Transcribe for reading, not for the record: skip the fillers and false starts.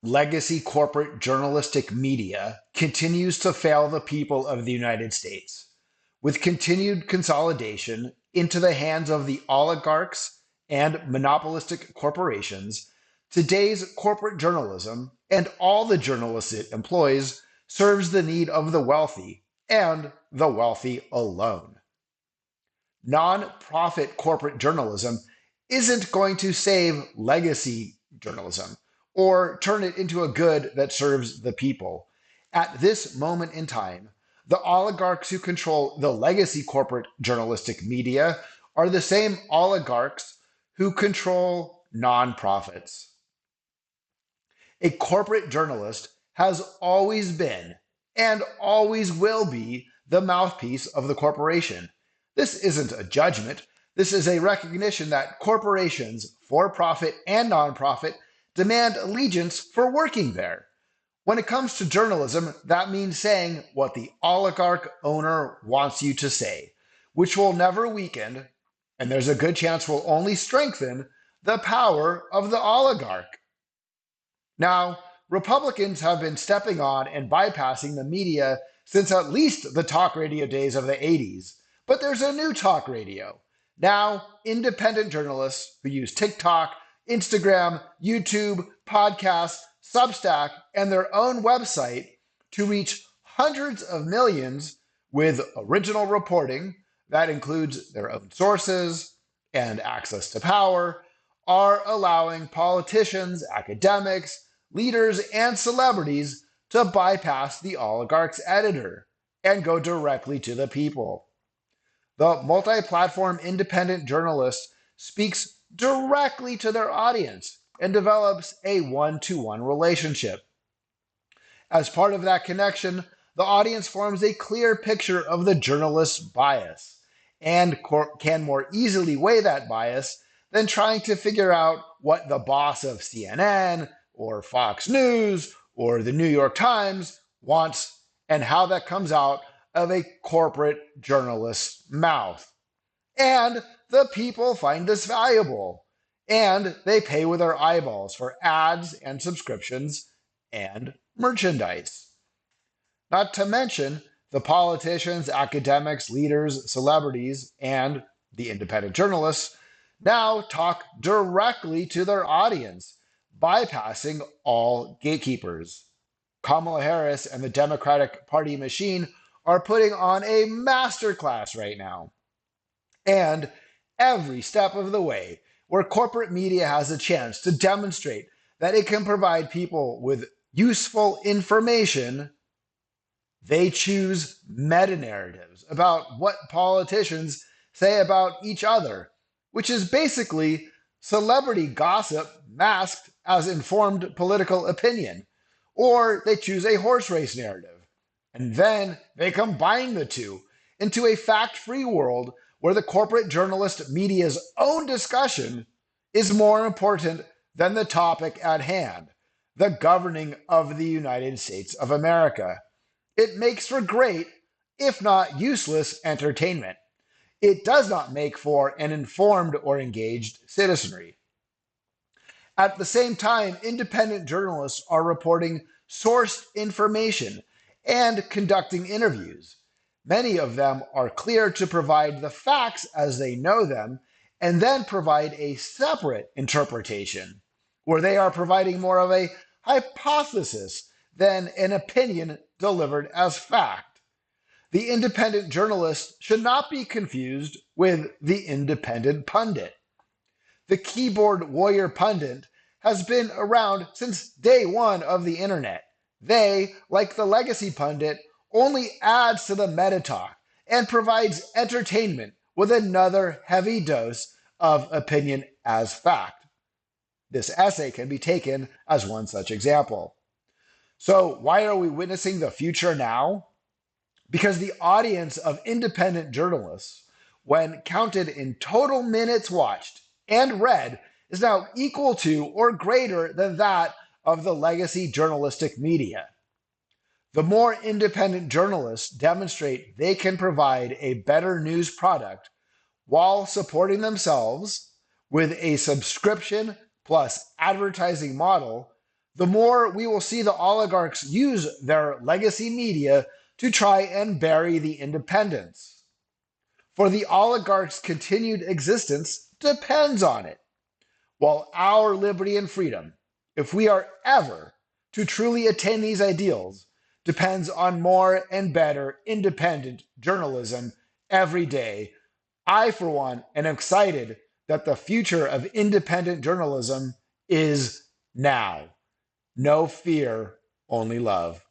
legacy corporate journalistic media continues to fail the people of the United States. With continued consolidation into the hands of the oligarchs and monopolistic corporations, today's corporate journalism and all the journalists it employs serves the need of the wealthy and the wealthy alone. Non-profit corporate journalism isn't going to save legacy journalism or turn it into a good that serves the people. At this moment in time, the oligarchs who control the legacy corporate journalistic media are the same oligarchs who control nonprofits. A corporate journalist has always been and always will be the mouthpiece of the corporation. This isn't a judgment. This is a recognition that corporations, for profit and nonprofit, demand allegiance for working there. When it comes to journalism, that means saying what the oligarch owner wants you to say, which will never weaken, and there's a good chance will only strengthen, the power of the oligarch. Now, Republicans have been stepping on and bypassing the media since at least the talk radio days of the 80s. But there's a new talk radio. Now, independent journalists who use TikTok, Instagram, YouTube, podcasts, Substack, and their own website to reach hundreds of millions with original reporting that includes their own sources and access to power are allowing politicians, academics, leaders, and celebrities to bypass the oligarch's editor and go directly to the people. The multi platform independent journalist speaks directly to their audience and develops a one-to-one relationship. As part of that connection, the audience forms a clear picture of the journalist's bias and can more easily weigh that bias than trying to figure out what the boss of CNN or Fox News or the New York Times wants and how that comes out of a corporate journalist's mouth. And the people find this valuable, and they pay with their eyeballs for ads and subscriptions and merchandise. Not to mention the politicians, academics, leaders, celebrities, and the independent journalists now talk directly to their audience, bypassing all gatekeepers. Kamala Harris and the Democratic Party machine are putting on a masterclass right now. And every step of the way, where corporate media has a chance to demonstrate that it can provide people with useful information, they choose meta narratives about what politicians say about each other, which is basically celebrity gossip masked as informed political opinion. Or they choose a horse race narrative. And then they combine the two into a fact free world where the corporate journalist media's own discussion is more important than the topic at hand, the governing of the United States of America. It makes for great, if not useless, entertainment. It does not make for an informed or engaged citizenry. At the same time, independent journalists are reporting sourced information and conducting interviews. Many of them are clear to provide the facts as they know them and then provide a separate interpretation where they are providing more of a hypothesis than an opinion delivered as fact. The independent journalist should not be confused with the independent pundit. The keyboard warrior pundit has been around since day one of the internet. They, like the legacy pundit, only adds to the meta talk and provides entertainment with another heavy dose of opinion as fact. This essay can be taken as one such example. So, why are we witnessing the future now? Because the audience of independent journalists, when counted in total minutes watched and read, is now equal to or greater than that of the legacy journalistic media. The more independent journalists demonstrate they can provide a better news product while supporting themselves with a subscription plus advertising model, the more we will see the oligarchs use their legacy media to try and bury the independence. For the oligarchs' continued existence depends on it, while our liberty and freedom, if we are ever to truly attain these ideals, depends on more and better independent journalism every day. I, for one, am excited that the future of independent journalism is now. No fear, only love.